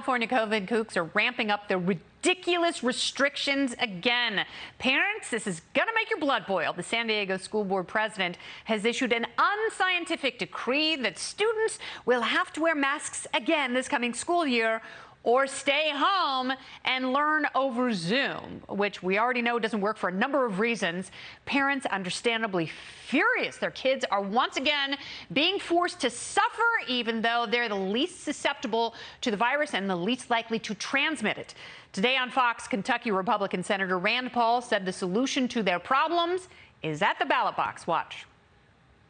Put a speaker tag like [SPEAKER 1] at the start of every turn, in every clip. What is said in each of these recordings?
[SPEAKER 1] California COVID kooks are ramping up their ridiculous restrictions again. Parents, this is going to make your blood boil. The San Diego School Board president has issued an unscientific decree that students will have to wear masks again this coming school year, or stay home and learn over Zoom, which we already know doesn't work for a number of reasons. Parents understandably furious. Their kids are once again being forced to suffer, even though they're the least susceptible to the virus and the least likely to transmit it. Today on Fox, Kentucky Republican Senator Rand Paul said the solution to their problems is at the ballot box. Watch.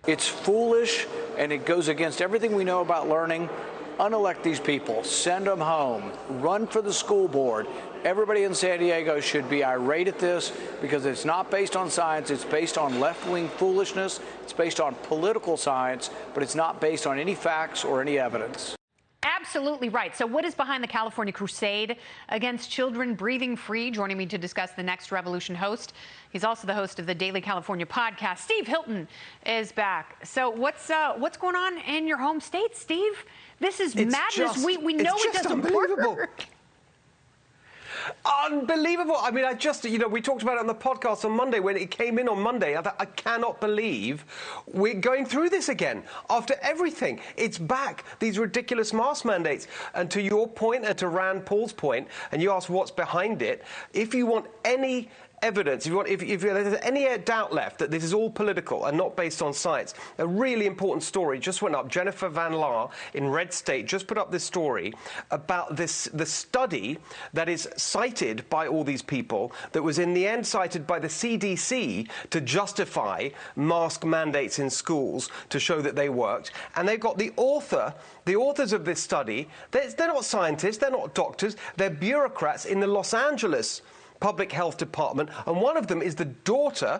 [SPEAKER 2] It's foolish, and it goes against everything we know about learning. Unelect these people, send them home, run for the school board. Everybody in San Diego should be irate at this because it's not based on science. It's based on left-wing foolishness. It's based on political science, but it's not based on any facts or any evidence.
[SPEAKER 1] Absolutely right. So what is behind the California crusade against children breathing free? Joining me to discuss the Next Revolution host. He's also the host of the Daily California podcast. Steve Hilton is back. So what's going on in your home state, Steve? This is madness. We know it doesn't work.
[SPEAKER 3] Unbelievable. I mean, we talked about it on the podcast on Monday when it came in on Monday. I thought, I cannot believe we're going through this again. After everything, it's back, these ridiculous mask mandates. And to your point, and to Rand Paul's point, and you asked what's behind it, if you want any evidence, if there's any doubt left that this is all political and not based on science, a really important story just went up. Jennifer Van Laar in Red State just put up this story about the study that is cited by all these people that was in the end cited by the CDC to justify mask mandates in schools to show that they worked. And they've got the authors of this study. They're not scientists, they're not doctors, they're bureaucrats in the Los Angeles Public Health Department, and one of them is the daughter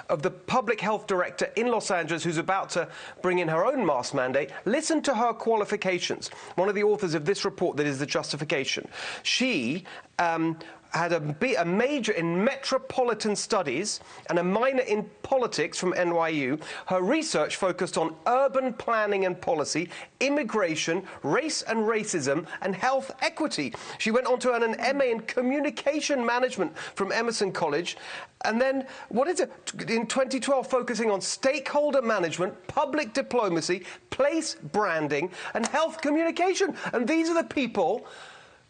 [SPEAKER 3] of the public health director in Los Angeles who's about to bring in her own mask mandate. Listen to her qualifications. One of the authors of this report that is the justification. She had a major in metropolitan studies and a minor in politics from NYU. Her research focused on urban planning and policy, immigration, race and racism, and health equity. She went on to earn an MA in communication management from Emerson College. And then, in 2012, focusing on stakeholder management, public diplomacy, place branding, and health communication. And these are the people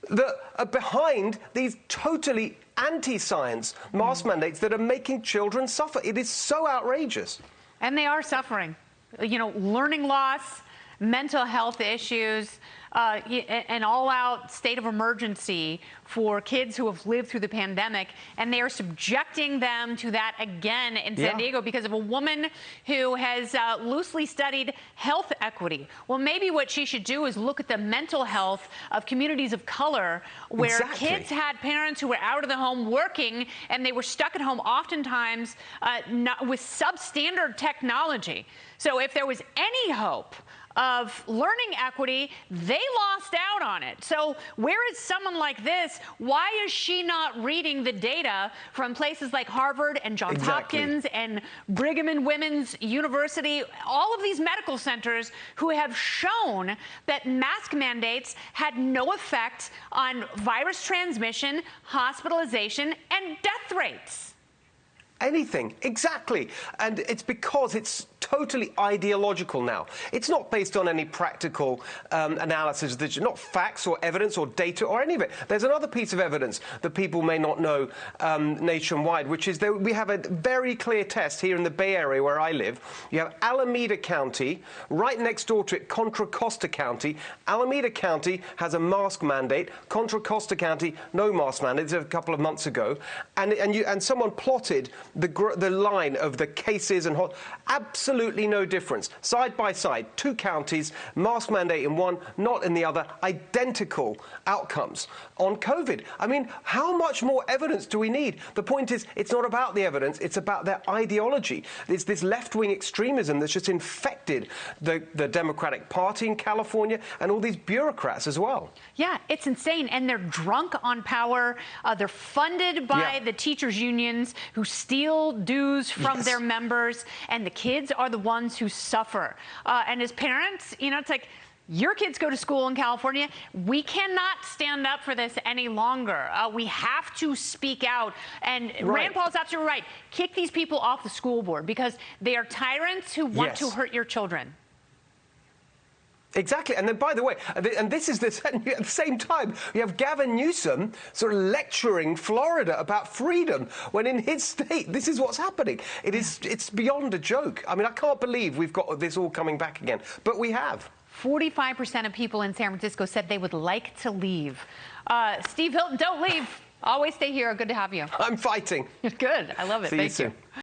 [SPEAKER 3] that are behind these totally anti-science mask mandates that are making children suffer. It is so outrageous.
[SPEAKER 1] And they are suffering. You know, learning loss, mental health issues, an all-out state of emergency for kids who have lived through the pandemic, and they are subjecting them to that again in San Diego because of a woman who has loosely studied health equity. Well, maybe what she should do is look at the mental health of communities of color where kids had parents who were out of the home working, and they were stuck at home oftentimes with substandard technology. So if there was any hope of learning equity, they lost out on it. So where is someone like this? Why is she not reading the data from places like Harvard and Johns Hopkins and Brigham and Women's University, all of these medical centers who have shown that mask mandates had no effect on virus transmission, hospitalization, and death rates?
[SPEAKER 3] Anything, exactly. And it's because it's totally ideological now. It's not based on any practical analysis, not facts or evidence or data or any of it. There's another piece of evidence that people may not know nationwide, which is that we have a very clear test here in the Bay Area where I live. You have Alameda County, right next door to it, Contra Costa County. Alameda County has a mask mandate. Contra Costa County, no mask mandate. A couple of months ago. And someone plotted the line of the cases and absolutely no difference. Side by side, two counties, mask mandate in one, not in the other, identical outcomes on COVID. I mean, how much more evidence do we need? The point is, it's not about the evidence, it's about their ideology. It's this left-wing extremism that's just infected the Democratic Party in California and all these bureaucrats as well.
[SPEAKER 1] Yeah, it's insane. And they're drunk on power. They're funded by the teachers' unions who steal dues from their members. And the kids are the ones who suffer. And as parents, you know, it's like, Your kids go to school in California. We cannot stand up for this any longer. We have to speak out. And Rand Paul's absolutely right. Kick these people off the school board because they are tyrants who want to hurt your children.
[SPEAKER 3] Exactly. And then, by the way, and this is at the same time, you have Gavin Newsom sort of lecturing Florida about freedom when in his state, this is what's happening. It's beyond a joke. I mean, I can't believe we've got this all coming back again, but we have.
[SPEAKER 1] 45% of people in San Francisco said they would like to leave. Steve Hilton, don't leave. Always stay here. Good to have you.
[SPEAKER 3] I'm fighting.
[SPEAKER 1] Good. I love it.
[SPEAKER 3] See you
[SPEAKER 1] Thank
[SPEAKER 3] soon.
[SPEAKER 1] you.